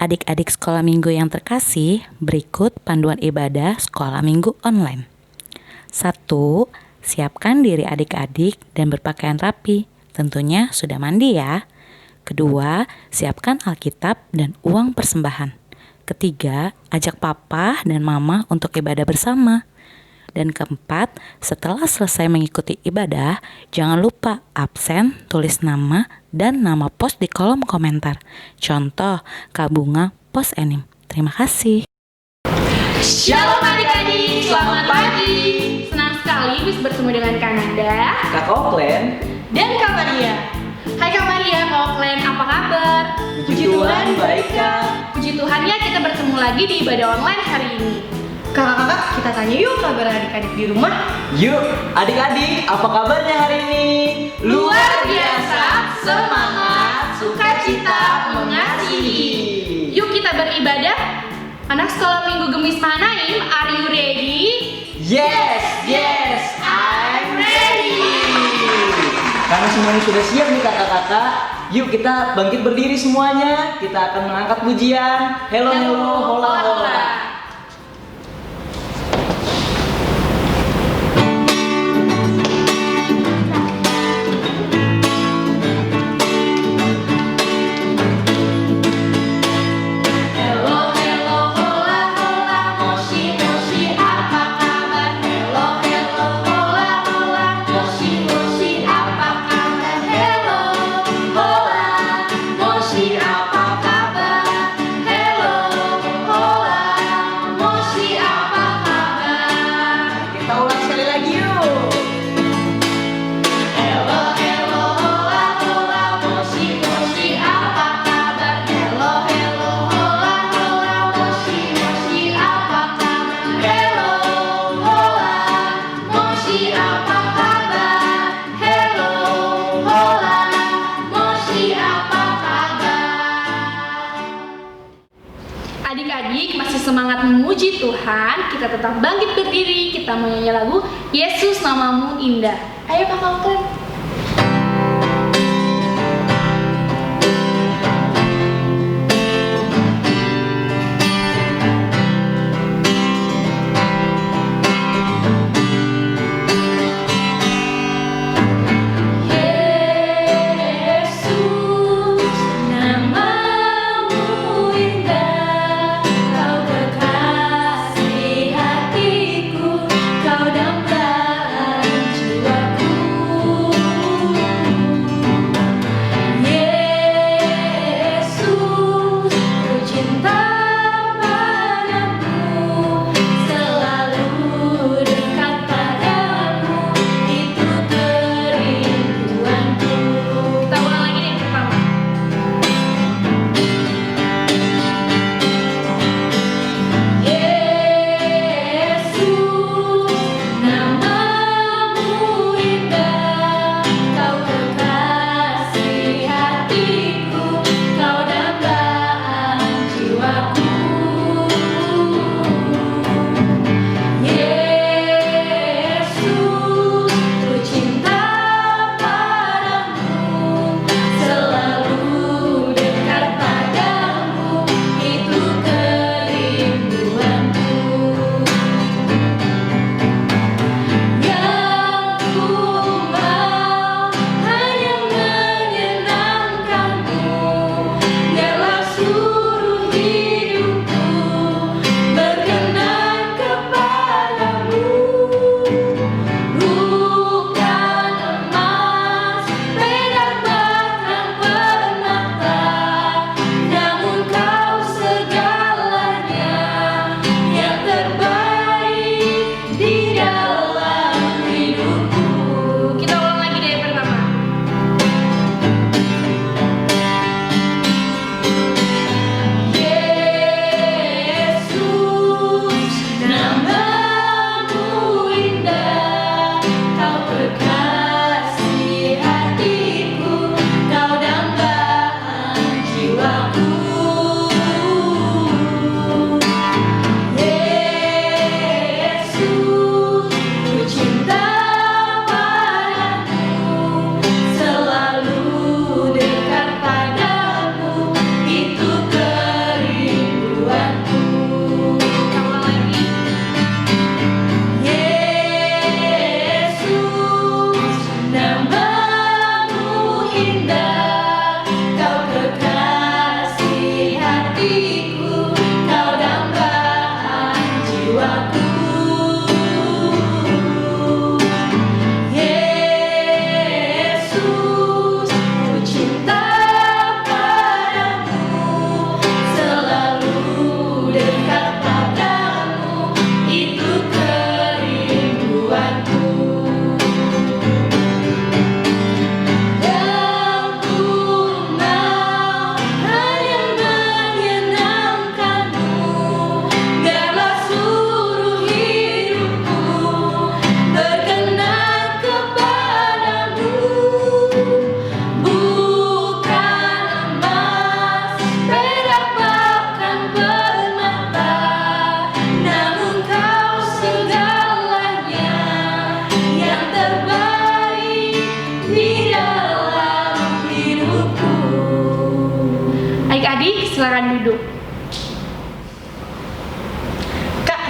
Adik-adik sekolah minggu yang terkasih, berikut panduan ibadah sekolah minggu online. 1. Siapkan diri adik-adik dan berpakaian rapi. Tentunya sudah mandi ya. 2. Siapkan Alkitab dan uang persembahan. 3. Ajak papa dan mama untuk ibadah bersama. Dan 4, setelah selesai mengikuti ibadah, jangan lupa absen, tulis nama, dan nama pos di kolom komentar. Contoh, Kak Bunga, pos Enim. Terima kasih. Shalom adik-adik, selamat pagi. Senang sekali bisa bertemu dengan Kak Nanda, Kak Oklen, dan Kak Maria. Hai Kak Maria, Kak Oklen, apa kabar? puji Tuhan baik Kak. Puji Tuhan ya, kita bertemu lagi di ibadah online hari ini. Kakak-kakak, kita tanya yuk kabar adik-adik di rumah. Yuk adik-adik, apa kabarnya hari ini? Luar biasa, semangat, sukacita, mengasihi. Yuk kita beribadah. Anak sekolah minggu Gemis Mahanaim, are you ready? Yes, I'm ready. Karena semuanya sudah siap nih kakak-kakak, yuk kita bangkit berdiri semuanya. Kita akan mengangkat pujian. Hello, hola, hola. Adik-adik masih semangat memuji Tuhan, kita tetap bangkit berdiri, kita menyanyi lagu Yesus Namamu Indah. Ayo Kakak Oklen. Kau dambalan jiwaku.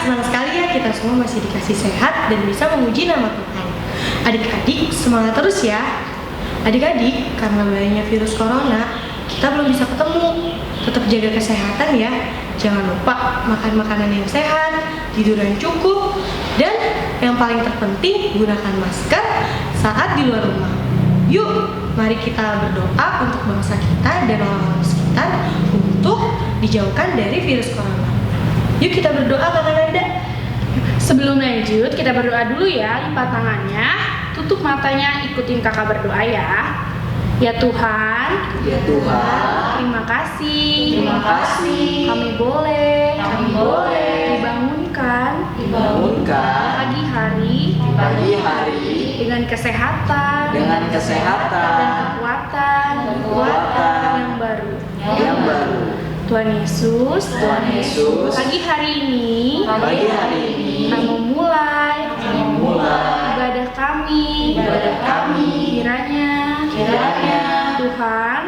senang sekali ya kita semua masih dikasih sehat dan bisa memuji nama Tuhan. Adik-adik, semangat terus ya. Adik-adik, karena bahayanya virus corona, kita belum bisa ketemu. Tetap jaga kesehatan ya. Jangan lupa makan makanan yang sehat, tidur yang cukup, dan yang paling terpenting gunakan masker saat di luar rumah. Yuk, mari kita berdoa untuk bangsa kita dan orang-orang sekitar untuk dijauhkan dari virus corona. Yuk kita berdoa, Kakak Nanda. Sebelum lanjut, kita berdoa dulu ya. Lipat tangannya, tutup matanya, ikutin kakak berdoa ya. Ya Tuhan, Ya Tuhan, terima kasih. terima kasih. Kami boleh dibangunkan pagi hari dengan kesehatan dengan dan kesehatan kekuatan yang baru. Tuhan Yesus, pagi hari ini kita memulai ibadah kami. Kiranya Tuhan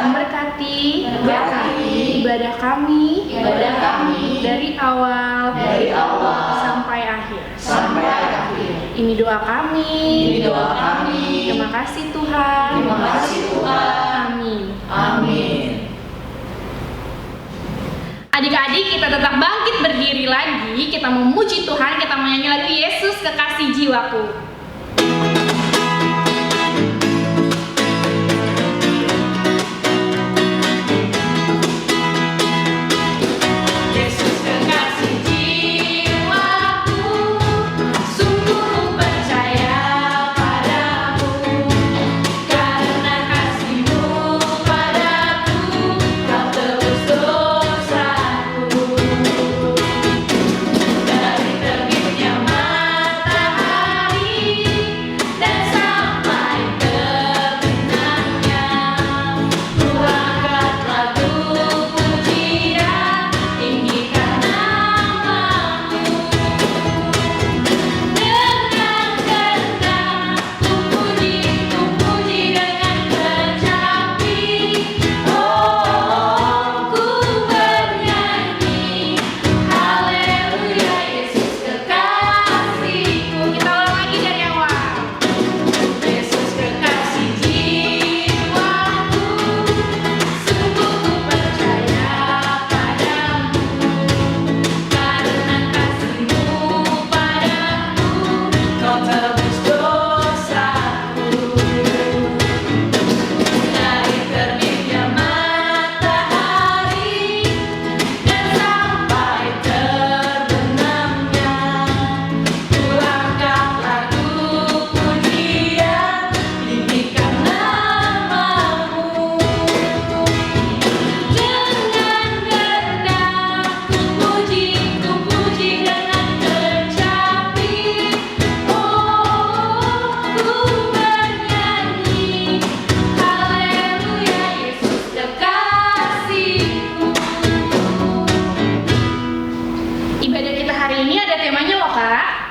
memberkati ibadah kami dari awal sampai akhir. Ini doa kami. Terima kasih Tuhan. Amin. Adik-adik, kita tetap bangkit berdiri lagi. Kita memuji Tuhan. Kita menyanyi lagu Yesus Kekasih Jiwaku.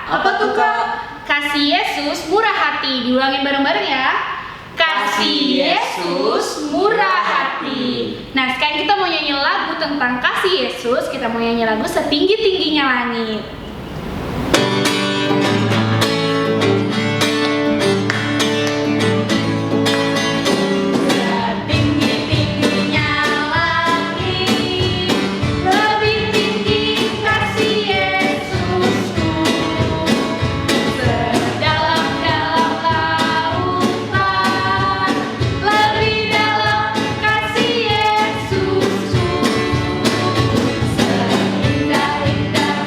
Apa tuh Kak? Kasih Yesus murah hati. Diulangin bareng-bareng ya. Kasih Yesus murah hati. Nah, sekarang kita mau nyanyi lagu tentang kasih Yesus. Kita mau nyanyi lagu Setinggi-tingginya Langit. Indah-indah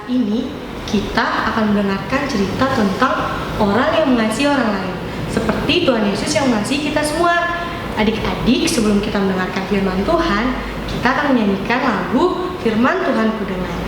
saat ini kita akan mendengarkan cerita tentang orang yang mengasihi orang lain, seperti Tuhan Yesus yang mengasihi kita semua. Adik-adik, sebelum kita mendengarkan firman Tuhan, kita akan menyanyikan lagu Firman Tuhan Ku Dengar.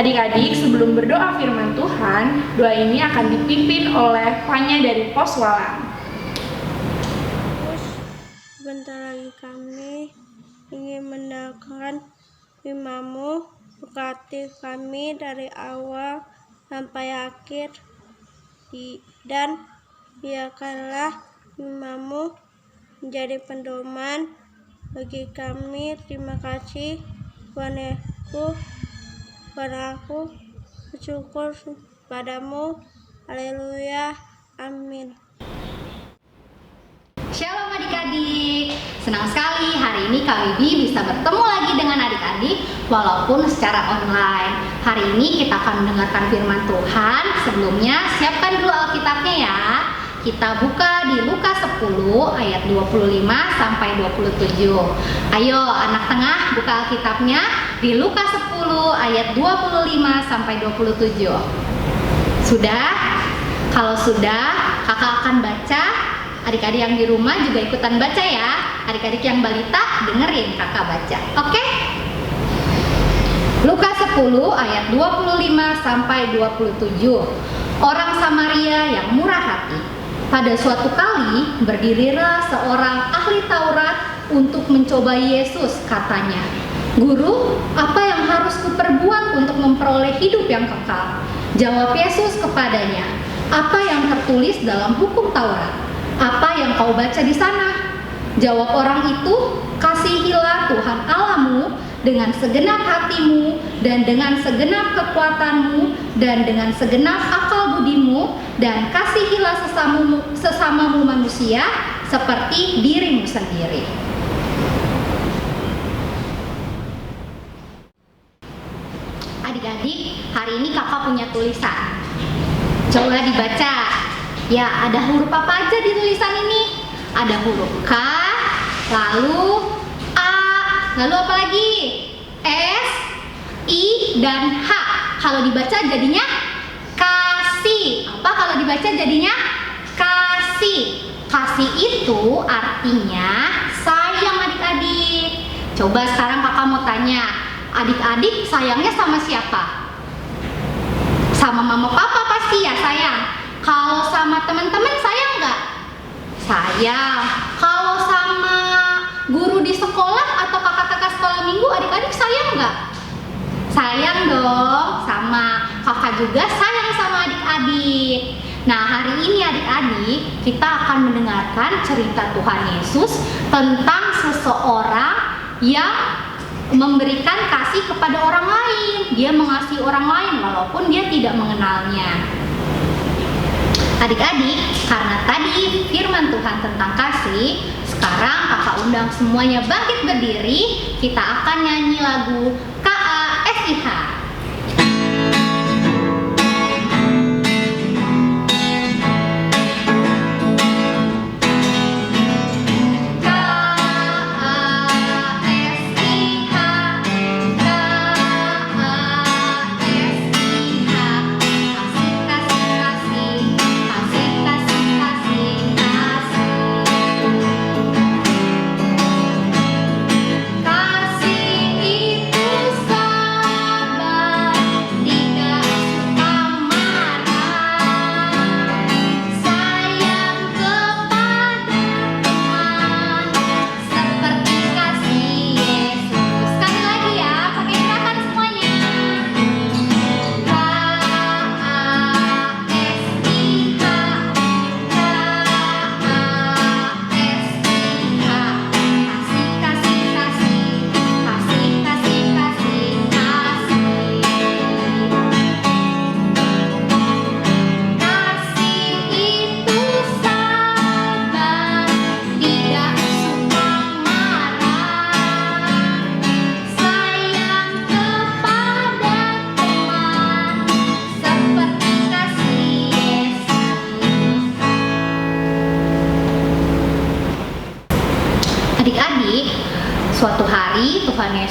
Adik-adik, sebelum berdoa firman Tuhan, doa ini akan dipimpin oleh Fanya dari Pos Walang. Sebentar lagi kami ingin mendengarkan firman-Mu, berkati kami dari awal sampai akhir, dan biarkanlah firman-Mu menjadi pedoman bagi kami. Terima kasih Tuhan Yesus. Aku bersyukur padamu. Haleluya. Amin. Shalom adik-adik, senang sekali hari ini Kak Bibi bisa bertemu lagi dengan adik-adik walaupun secara online. Hari ini kita akan mendengarkan firman Tuhan. Sebelumnya siapkan dulu Alkitabnya ya. Kita buka di Lukas 10 ayat 25 sampai 27. Ayo anak tengah buka Alkitabnya di Lukas 10 ayat 25 sampai 27. Sudah? Kalau sudah, kakak akan baca. Adik-adik yang di rumah juga ikutan baca ya. Adik-adik yang balita dengerin kakak baca. Oke? Lukas 10 ayat 25 sampai 27. Orang Samaria yang murah hati. Pada suatu kali berdirilah seorang ahli Taurat untuk mencoba Yesus, katanya, "Guru, apa yang harus kuperbuat untuk memperoleh hidup yang kekal?" Jawab Yesus kepadanya, "Apa yang tertulis dalam hukum Taurat? Apa yang kau baca di sana?" Jawab orang itu, "Kasihilah Tuhan Allahmu dengan segenap hatimu dan dengan segenap kekuatanmu dan dengan segenap akal budimu, dan kasihilah sesamamu manusia seperti dirimu sendiri." Adik-adik, hari ini kakak punya tulisan. Coba dibaca. Ya, ada huruf apa aja di tulisan ini? Ada huruf K, lalu A, lalu apa lagi? S, I, dan H. Kalau dibaca jadinya kasih. Apa kalau dibaca jadinya kasih? Kasih itu artinya sayang adik-adik. Coba sekarang kakak mau tanya, adik-adik sayangnya sama siapa? Sama mama papa pasti ya sayang. Kalau sama teman-teman sayang nggak? Sayang. Kalau sama guru di sekolah atau kakak-kakak sekolah minggu, adik-adik sayang nggak? Sayang dong. Sama kakak juga sayang sama adik-adik. Nah, hari ini adik-adik kita akan mendengarkan cerita Tuhan Yesus tentang seseorang yang memberikan kasih kepada orang lain. Dia mengasihi orang lain walaupun dia tidak mengenalnya. Adik-adik, karena tadi firman Tuhan tentang kasih, sekarang kakak undang semuanya bangkit berdiri. Kita akan nyanyi lagu KASIH. KASIH, KASIH.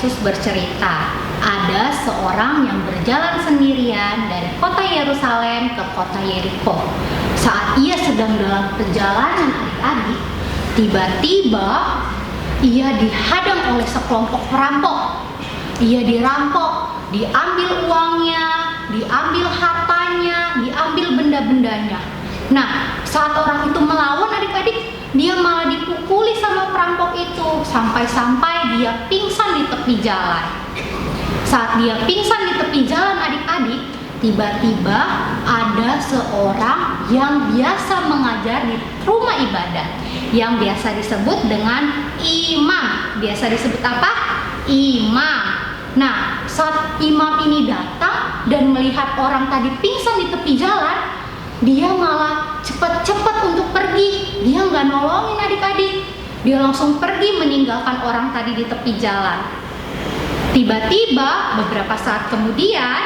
Yesus bercerita, ada seorang yang berjalan sendirian dari kota Yerusalem ke kota Yeriko. Saat ia sedang dalam perjalanan adik-adik, tiba-tiba ia dihadang oleh sekelompok perampok. Ia dirampok, diambil uangnya, diambil hartanya, diambil benda-bendanya. Nah, saat orang itu melawan adik-adik, dia malah dipukuli sama perampok itu sampai-sampai dia pingsan di tepi jalan. Saat dia pingsan di tepi jalan adik-adik, tiba-tiba ada seorang yang biasa mengajar di rumah ibadah, yang biasa disebut dengan imam. Biasa disebut apa? Imam. Nah, saat imam ini datang dan melihat orang tadi pingsan di tepi jalan, dia malah cepat-cepat untuk pergi. Dia nggak nolongin adik-adik. Dia langsung pergi meninggalkan orang tadi di tepi jalan. Tiba-tiba beberapa saat kemudian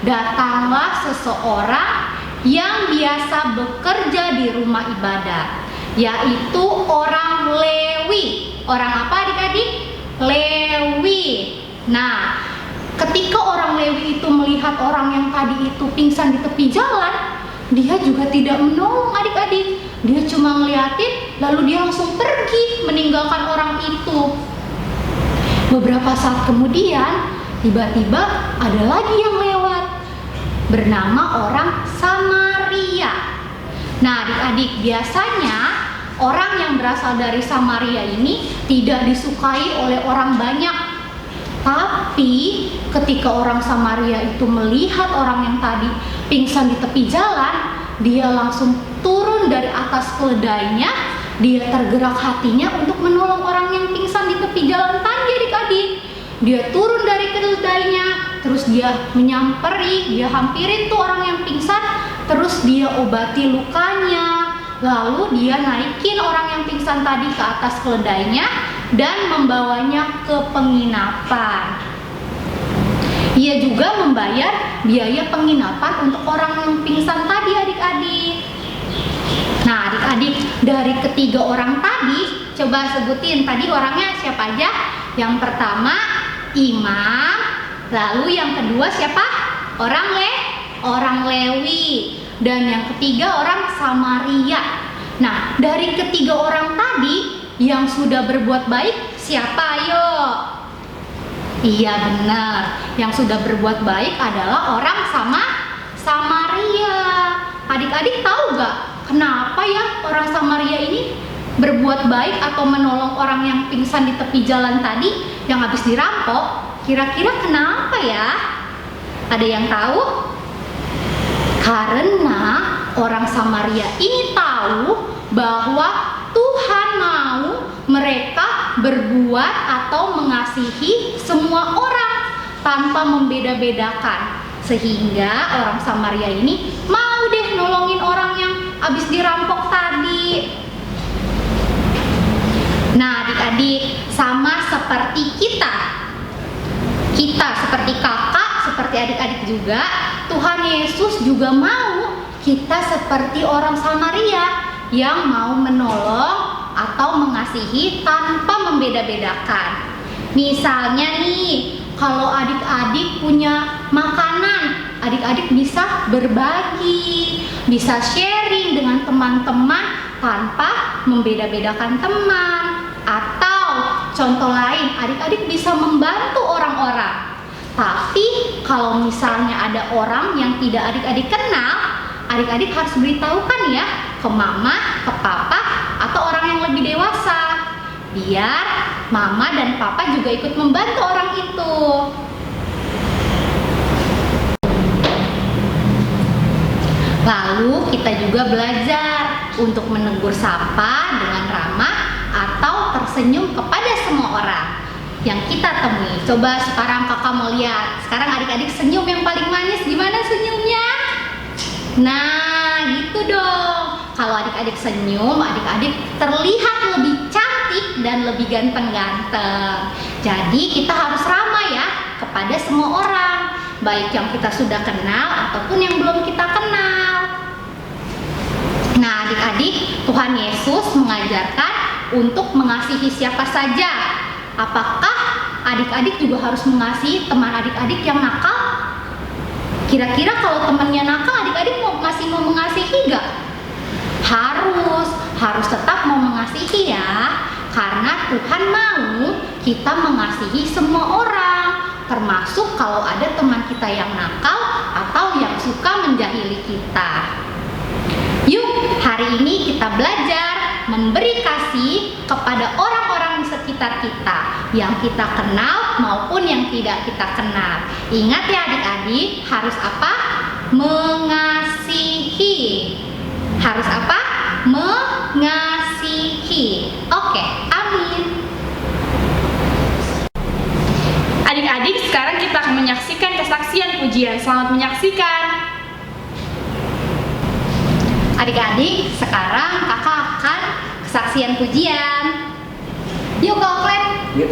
datanglah seseorang yang biasa bekerja di rumah ibadah, yaitu orang Lewi. Orang apa adik-adik? Lewi. Nah, ketika orang Lewi itu melihat orang yang tadi itu pingsan di tepi jalan, dia juga tidak menolong adik-adik. Dia cuma ngeliatin, lalu dia langsung pergi meninggalkan orang itu. Beberapa saat kemudian, tiba-tiba ada lagi yang lewat, bernama orang Samaria. Nah, adik-adik, biasanya orang yang berasal dari Samaria ini tidak disukai oleh orang banyak. Tapi ketika orang Samaria itu melihat orang yang tadi pingsan di tepi jalan, dia langsung turun dari atas keledainya. Dia tergerak hatinya untuk menolong orang yang pingsan di tepi jalan tadi adik-adik. Dia turun dari keledainya, terus dia menyamperi, dia hampirin tuh orang yang pingsan, terus dia obati lukanya. Lalu dia naikin orang yang pingsan tadi ke atas keledainya dan membawanya ke penginapan. Ia juga membayar biaya penginapan untuk orang yang pingsan tadi adik-adik. Nah adik-adik, dari ketiga orang tadi, coba sebutin tadi orangnya siapa aja? Yang pertama imam, lalu yang kedua siapa? Orang Lewi, dan yang ketiga orang Samaria. Nah, dari ketiga orang tadi yang sudah berbuat baik siapa? Ayo. Iya benar, yang sudah berbuat baik adalah orang Samaria. Adik-adik tahu gak kenapa ya orang Samaria ini berbuat baik atau menolong orang yang pingsan di tepi jalan tadi yang habis dirampok? Kira-kira kenapa ya? Ada yang tahu? Karena orang Samaria ini tahu bahwa Tuhan mau mereka berbuat atau mengasihi semua orang tanpa membeda-bedakan. Sehingga orang Samaria ini mau deh nolongin orang yang habis dirampok tadi. Nah adik-adik, sama seperti kita seperti kakak, seperti adik-adik juga, Tuhan Yesus juga mau kita seperti orang Samaria yang mau menolong atau mengasihi tanpa membeda-bedakan. Misalnya nih, kalau adik-adik punya makanan, adik-adik bisa berbagi, bisa sharing dengan teman-teman tanpa membeda-bedakan teman. Atau contoh lain, adik-adik bisa membantu orang-orang. Tapi kalau misalnya ada orang yang tidak adik-adik kenal, adik-adik harus beritahukan ya ke mama, ke papa, atau orang yang lebih dewasa, biar mama dan papa juga ikut membantu orang itu. Lalu kita juga belajar untuk menegur sapa dengan ramah atau tersenyum kepada semua orang yang kita temui. Coba sekarang kakak mau lihat. Sekarang adik-adik senyum yang paling manis. Gimana senyumnya? Nah, gitu dong. Kalau adik-adik senyum, adik-adik terlihat lebih cantik dan lebih ganteng-ganteng. Jadi kita harus ramah ya kepada semua orang, baik yang kita sudah kenal ataupun yang belum kita kenal. Nah, adik-adik, Tuhan Yesus mengajarkan untuk mengasihi siapa saja. Apakah adik-adik juga harus mengasihi teman adik-adik yang nakal. Kira-kira kalau temannya nakal, adik-adik masih mau mengasihi nggak? Harus tetap mau mengasihi ya. Karena Tuhan mau kita mengasihi semua orang, termasuk kalau ada teman kita yang nakal atau yang suka menjahili kita. Yuk, hari ini kita belajar memberi kasih kepada orang-orang di sekitar kita, yang kita kenal maupun yang tidak kita kenal. Ingat ya adik-adik, harus apa? Mengasihi. Harus apa? Mengasihi. Oke, amin. Adik-adik, sekarang kita akan menyaksikan kesaksian pujian. Selamat menyaksikan. Adik-adik, sekarang kakak akan kesaksian pujian. Yuk Kak Oklet. Yuk.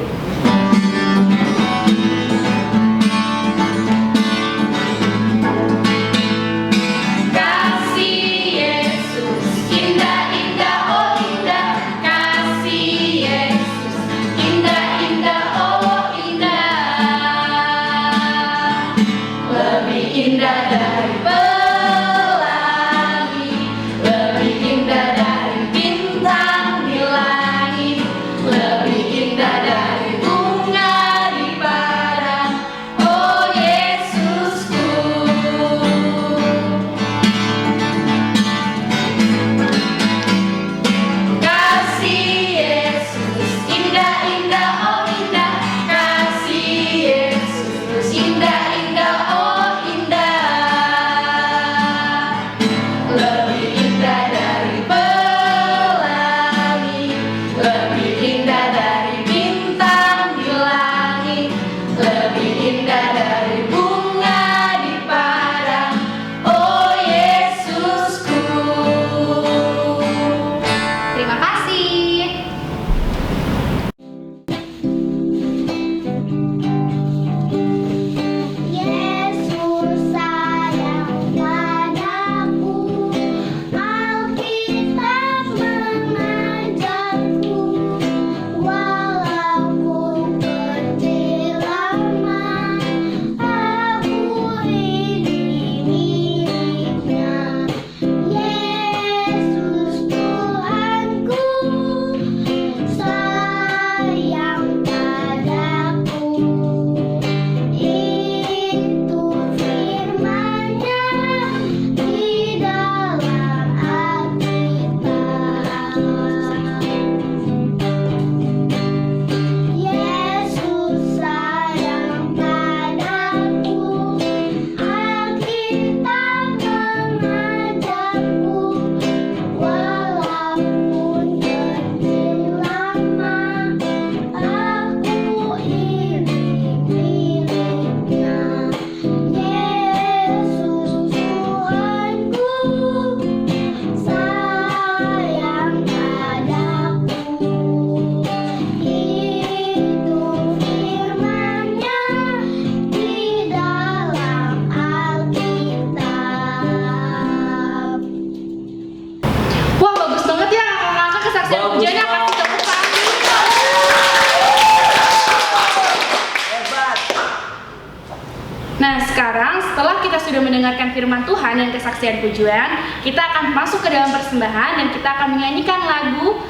Nah, sekarang setelah kita sudah mendengarkan firman Tuhan dan kesaksian pujian, kita akan masuk ke dalam persembahan dan kita akan menyanyikan lagu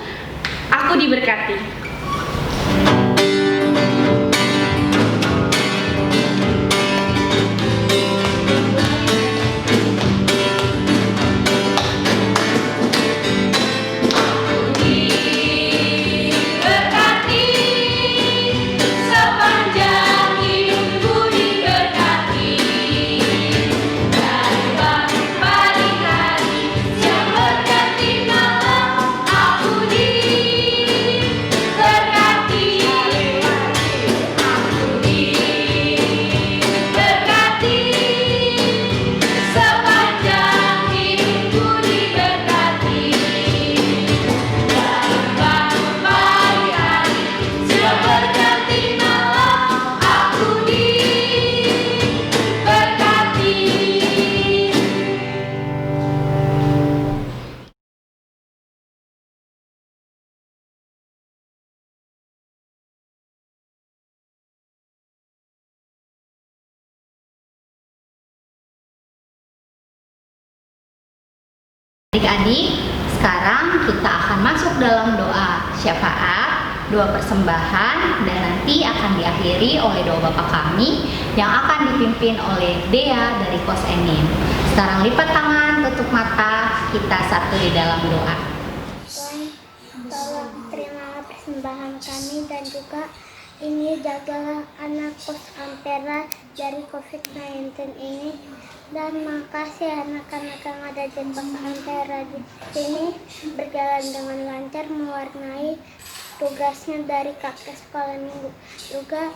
Aku Diberkati. Adik-adik, sekarang kita akan masuk dalam doa syafaat, doa persembahan, dan nanti akan diakhiri oleh doa Bapa Kami yang akan dipimpin oleh Dea dari Kos Enim. Sekarang lipat tangan, tutup mata, kita satu di dalam doa. Tuhan, tolong terimalah persembahan kami dan juga ini jagalah anak Pos Ampera dari COVID-19 ini. Dan makasih anak-anak yang ada di Pos Ampera di sini berjalan dengan lancar mewarnai tugasnya dari kakak sekolah minggu. Juga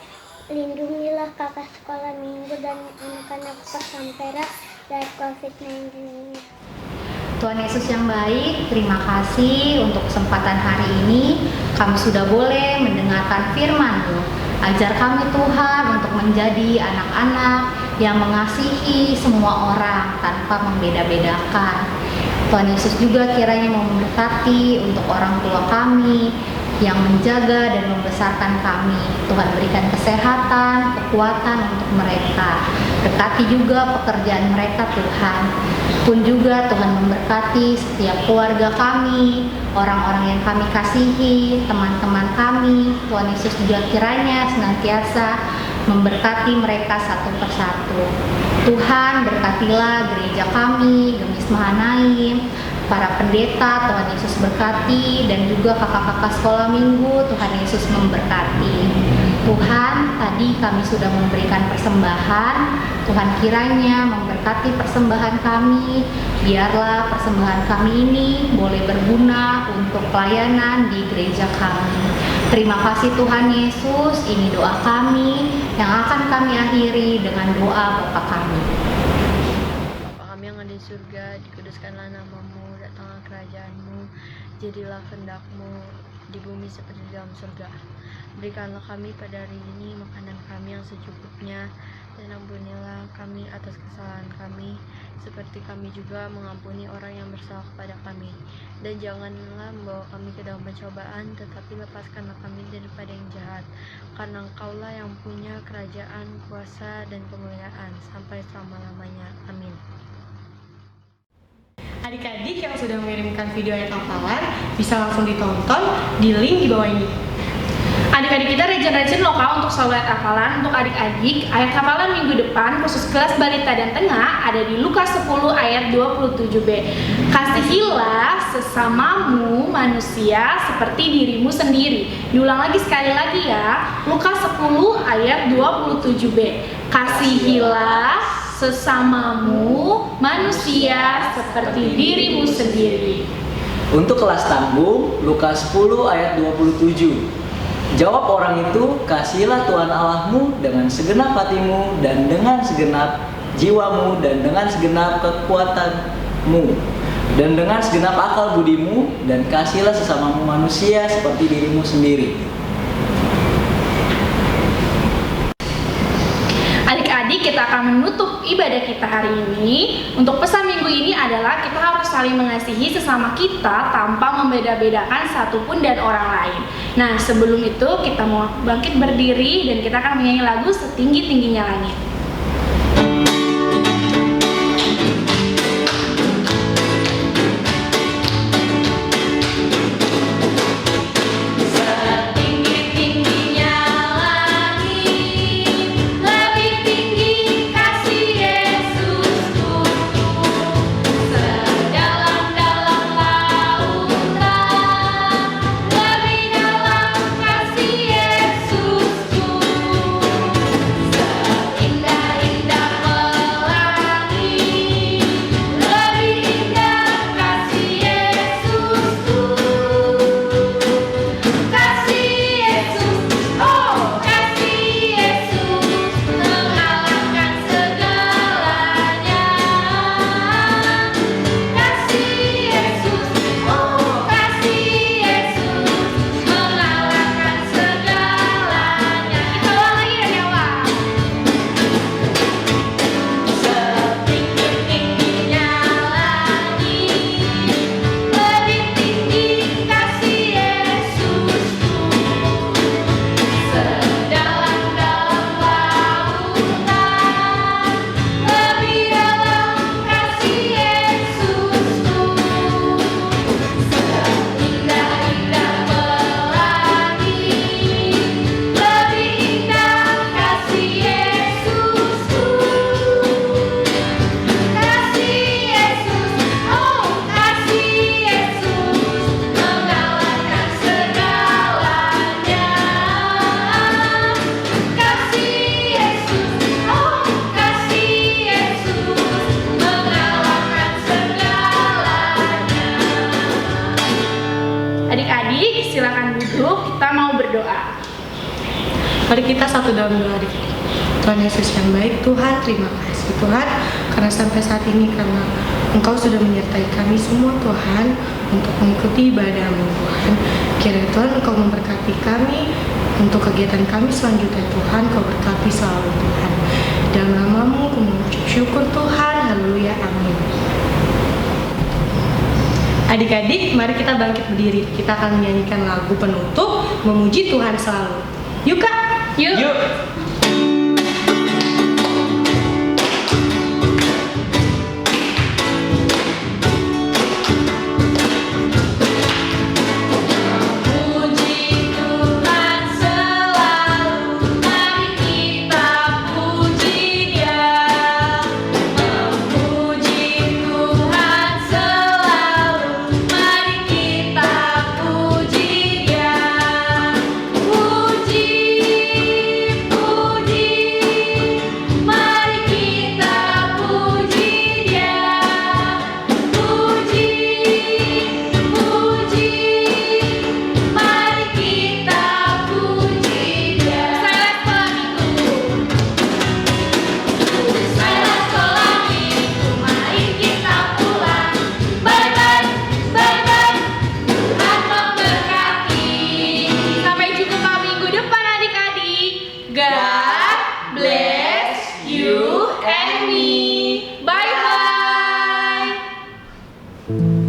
lindungilah kakak sekolah minggu dan anak-anak Pos Ampera dari COVID-19 ini. Tuhan Yesus yang baik, terima kasih untuk kesempatan hari ini. Kami sudah boleh mendengarkan firman-Mu. Ajar kami Tuhan untuk menjadi anak-anak yang mengasihi semua orang tanpa membeda-bedakan. Tuhan Yesus juga kiranya memberkati untuk orang tua kami yang menjaga dan membesarkan kami. Tuhan berikan kesehatan, kekuatan untuk mereka. Berkati juga pekerjaan mereka Tuhan. Pun juga Tuhan memberkati setiap keluarga kami, orang-orang yang kami kasihi, teman-teman kami. Tuhan Yesus juga kiranya senantiasa memberkati mereka satu persatu. Tuhan berkatilah gereja kami, Gemis Mahanaim, para pendeta, Tuhan Yesus berkati, dan juga kakak-kakak sekolah minggu, Tuhan Yesus memberkati. Tuhan, tadi kami sudah memberikan persembahan, Tuhan kiranya memberkati persembahan kami, biarlah persembahan kami ini boleh berguna untuk pelayanan di gereja kami. Terima kasih Tuhan Yesus, ini doa kami yang akan kami akhiri dengan doa Bapa kami. Bapa kami yang ada di surga, dikuduskanlah nama-Mu, datanglah kerajaan-Mu, jadilah kehendak-Mu di bumi seperti di dalam surga. Berikanlah kami pada hari ini makanan kami yang secukupnya, dan ampunilah kami atas kesalahan kami, seperti kami juga mengampuni orang yang bersalah kepada kami. Dan janganlah membawa kami ke dalam pencobaan, tetapi lepaskanlah kami daripada yang jahat. Karena Engkaulah yang punya kerajaan, kuasa, dan kemuliaan sampai selama-lamanya. Amin. Adik-adik yang sudah mengirimkan video ayat hafalan bisa langsung ditonton di link di bawah ini. Adik-adik kita rajin-rajin loh Kak untuk selalu ayat hafalan. Untuk adik-adik, ayat hafalan minggu depan khusus kelas balita dan tengah ada di Lukas 10 ayat 27b. Kasihilah sesamamu manusia seperti dirimu sendiri. Diulang lagi sekali lagi ya. Lukas 10 ayat 27b. Kasihilah sesamamu manusia seperti dirimu sendiri. Untuk kelas tanggung, Lukas 10 ayat 27. Jawab orang itu, kasihilah Tuhan Allahmu dengan segenap hatimu dan dengan segenap jiwamu dan dengan segenap kekuatanmu dan dengan segenap akal budimu, dan kasihilah sesamamu manusia seperti dirimu sendiri. Adik-adik, kita akan menutup ibadah kita hari ini. Untuk pesan minggu ini adalah kita harus saling mengasihi sesama kita tanpa membeda-bedakan satupun dan orang lain. Nah, sebelum itu kita mau bangkit berdiri dan kita akan menyanyi lagu Setinggi-tingginya Langit. Indah Yuk, kita mau berdoa. Mari kita satu dalam doa adik-adik. Tuhan Yesus yang baik, Tuhan terima kasih Tuhan karena sampai saat ini karena Engkau sudah menyertai kami semua Tuhan untuk mengikuti ibadah-Mu Tuhan. Kiranya Tuhan Engkau memberkati kami untuk kegiatan kami selanjutnya Tuhan. Kau berkati selalu Tuhan. Dalam nama-Mu kami mengucap syukur Tuhan. Haleluya, amin. Adik-adik, mari kita bangkit berdiri. Kita akan menyanyikan lagu penutup Memuji Tuhan Selalu. Yuk Kak. Yuk. God bless you and me. Bye bye.